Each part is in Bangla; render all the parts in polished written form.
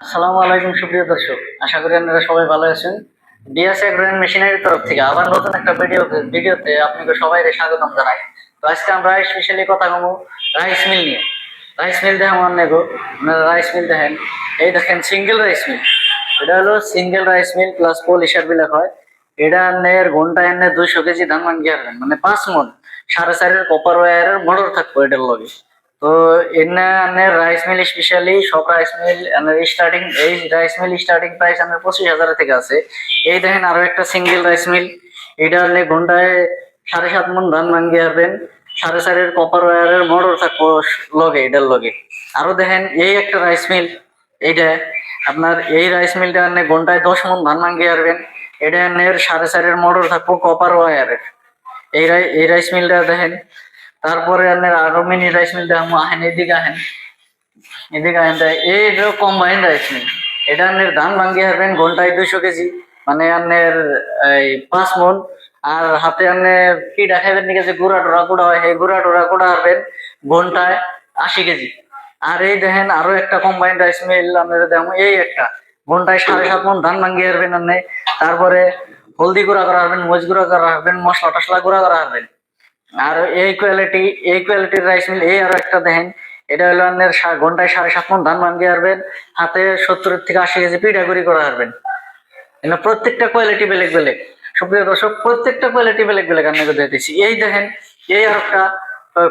আসসালামু আলাইকুম সুপ্রিয় দর্শক, আশা করি আপনারা সবাই ভালো আছেন। ডিএস এগ্রো মেশিনারির তরফ থেকে আবার নতুন একটা ভিডিওতে আপনাকে সবাই স্বাগতম জানাই। তো আজকে আমরা স্পেশালি কথা বলবো রাইস মিল নিয়ে। রাইস মিল দেখেন অনেক, আপনারা রাইস মিল দেখেন, এই দেখেন সিঙ্গেল রাইস মিল। এটা হলো single rice mill plus polisher বিলাক হয়। এটা আনের ঘন্টা এনে 200 কেজি ধান ভাঙ্গি আসবেন, মানে 5 মন 4.5 কপার ওয়ারের মোটর থাকবো এটার লগে। তো এনে আনের রাইস মিল স্পেশালি সব রাইস মিল স্টার্টিং, এই রাইস মিল স্টার্টিং প্রাইস আনের 25,000 থেকে আছে। এই দেখেন আরো একটা সিঙ্গেল রাইস মিল, এটা আনলে ঘন্টায় 7.5 মন ধান ভাঙ্গি আসবেন, 4.5 কপার ওয়ারের মোটর থাকবো লগে এটার লগে। আরো দেখেন এই একটা রাইস মিল, এইটা আপনার এই রাইস মিলটা আনে ঘন্টায় 10 মন ধান ভাঙ্গি আসবেন, এটা আনের 4.5 মোটর থাকবো কপার ওয়ারের। এই রাইস মিলটা দেখেন। তারপরে আপনার আরো মিনি রাইস মিল দেখো, আহেন এদিকে আহেন, এদিকে আহেন। এই কম্বাইন্ড রাইস মিল, এটা আপনার ধান ভাঙ্গি হারবেন ঘন্টায় 200 কেজি, মানে আপনার এই 5 মন। আর হাতে আপনি পিঠা খাইবেন নাকি, যে গুড়া টোড়া গুড়া হয় সেই গুড়া টোড়া গুড়া হারবেন ঘন্টায় 80 কেজি। আর এই দেখেন আরো একটা কম্বাইন্ড রাইস মিল আপনারা দেখো, এই একটা ঘন্টায় 7.5 মন ধান ভাঙ্গি হারবেন আপনি। তারপরে হলদি গুঁড়া করা হারবেন, মরিচ গুঁড়া করা হারবেন, মশলা টসলা গুঁড়া করা হারবেন। আর এই কোয়ালিটির রাইস মিল এই আরো একটা দেখেন, এটা হলো আপনার ঘন্টায় 7.5 মন ধান ভাঙ্গি হারবেন, হাতে 70 থেকে 80 কেজি পিঠাগুড়ি করা হারবেন। এটা প্রত্যেকটা কোয়ালিটি বেলেগ বেলেগ। সুপ্রিয় দর্শক, প্রত্যেকটা কোয়ালিটি বেলেগ বেলেগ আপনাকে দিতেছি। এই দেখেন এই আর একটা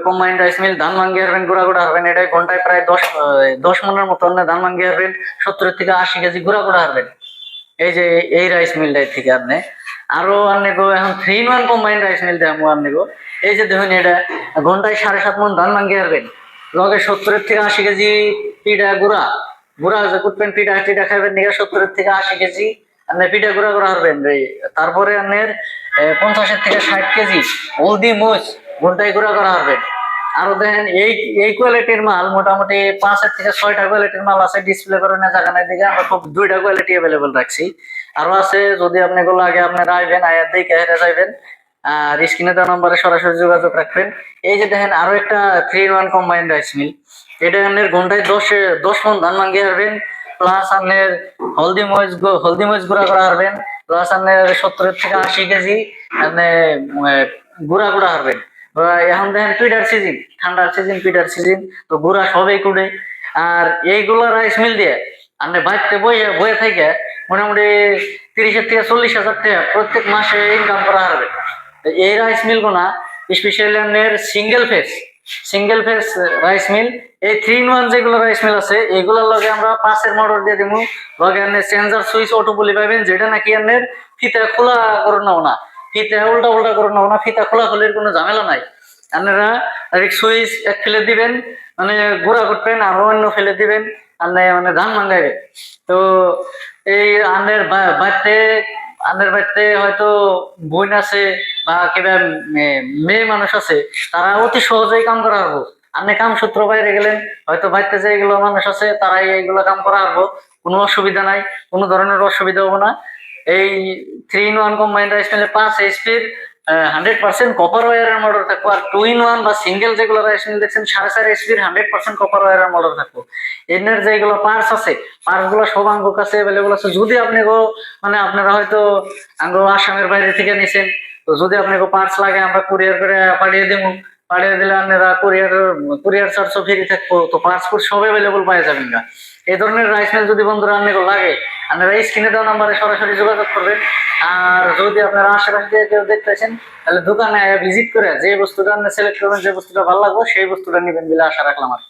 কম্বাইন্ড রাইস মিল, ধান ভাঙ্গি হারবেন গুঁড়া গুঁড়া হারবেন, এটা ঘন্টায় প্রায় 10 মনের মতো ধান ভাঙ্গি হারবেন, 70 থেকে 80 কেজি গুঁড়া গুঁড়া হারবেন। এই যে এই রাইস মিলটাই থেকে আপনি আরো আপনি এখন 3 in 1 কম্বাইন্ড রাইস মিল দেবো আপনি। এই যে দেখুন, এটা ঘন্টায় 7.5 মন ধান ভাঙ্গি হারবেন, লগে 70 থেকে 80 কেজি পিঠা গুঁড়া গুঁড়া যে করবেন, পিঠা টিঠা খাবেন নিয়ে 70 থেকে 80 কেজি আপনি পিঠা গুঁড়া গুঁড়া হারবেন। তারপরে আপনার 50 থেকে 60 কেজি হলদি মোচ ঘন্টায় গুঁড়া করা হারবেন। আরো দেখেন এই কোয়ালিটির মাল মোটামুটি 5 থেকে 6টা কোয়ালিটির মাল আছে, ডিসপ্লে করে না জায়গা নাই দিকে আমরা খুব 2টা কোয়ালিটি অ্যাভেলেবল রাখছি। আরো আছে, যদি আপনি গুলো আগে আপনারা আইবেন আয়ার দেখে হেরে যাইবেন, আর স্ক্রিনে দেওয়া নম্বরে সরাসরি যোগাযোগ রাখবেন। এই যে দেখেন আরো একটা 3 in 1 কম্বাইন্ড রাইস মিল, এটা আপনার ঘন্টায় 10 মন ধান ভাঙ্গি হারবেন, প্লাস আপনার হলদি মরিচ গুঁড়া করা হারবেন, প্লাস আপনার 70 থেকে 80 কেজি আপনি গুঁড়া গুঁড়া হারবেন। এখন দেখেন পিঠার সিজন, ঠান্ডার সিজন, পিঠার সিজন, তো গুঁড়া সবই কুড়ে। আর এইগুলা রাইস মিল দিয়ে আপনি বাড়িতে বইয়ে বইয়ে থেকে মোটামুটি 30 থেকে 40 হাজার টাকা প্রত্যেক মাসে ইনকাম করা হবে। এই রাইস মিল গুলা স্পেশালি আপনার সিঙ্গেল ফেস রাইস মিল। এই 3 in 1 যেগুলো রাইস মিল আছে এগুলোর লগে আমরা 5-এর মোটর দিয়ে দিব, লগে আপনি চেঞ্জার সুইচ অটো বলি পাবেন, যেটা নাকি আপনার ফিতা খোলা করে নাও না, ফিতা উল্টা উল্টা করে নাও না, ফিতা খোলা খোলির কোনো ঝামেলা নাই। আপনারা সুইচ এক ফেলে দিবেন, মানে গুঁড়া করবেন, আর অন্য ফেলে দিবেন, আর মানে ধান ভাঙাইবে। তো এই আন্দের বাড়িতে হয়তো বোন আছে বা কিবা মেয়ে মানুষ আছে, তারা অতি সহজেই কাম করা হবো। আপনি কাম সূত্র বাইরে গেলেন, হয়তো বাড়িতে যে এগুলো মানুষ আছে তারাই এইগুলো কাম করা হবো, কোনো অসুবিধা নাই, কোনো ধরনের অসুবিধা হবো না। এই 3 in 1 কম্বাইন্ড রাইস মিলে 5 HP 100% কপার ওয়ারের মোটর থাকবো। আর 2 in 1 বা সিঙ্গেল যেগুলো রাইস মিল দেখছেন 4.5 HP 100% কপার ওয়ারের মোটর থাকবো। এর যেগুলো পার্টস আছে, পার্টস গুলো সব আঙ্গুর কাছে অ্যাভেলেবল আছে। যদি আপনি মানে আপনারা হয়তো আসামের বাইরে থেকে নিছেন, তো যদি আপনাকে পার্টস লাগে আমরা কুরিয়ার করে পাঠিয়ে দেবো। পাঠিয়ে দিলে আপনারা কুরিয়ার চার্জও ফ্রি থাকবো। তো পার্টস সব অ্যাভেলেবল পাওয়া যাবেন না। এই ধরনের রাইস মিল যদি বন্ধুরা আপনাকে লাগে, আপনারা স্ক্রিনে দেওয়া নাম্বারে সরাসরি যোগাযোগ করবেন। আর যদি আপনারা আশেপাশে দিয়ে কেউ দেখতেছেন, তাহলে দোকানে ভিজিট করে যে বস্তুটা আপনি সিলেক্ট করবেন, যে বস্তুটা ভালো লাগবে সেই বস্তুটা নেবেন বলে আশা রাখলাম আর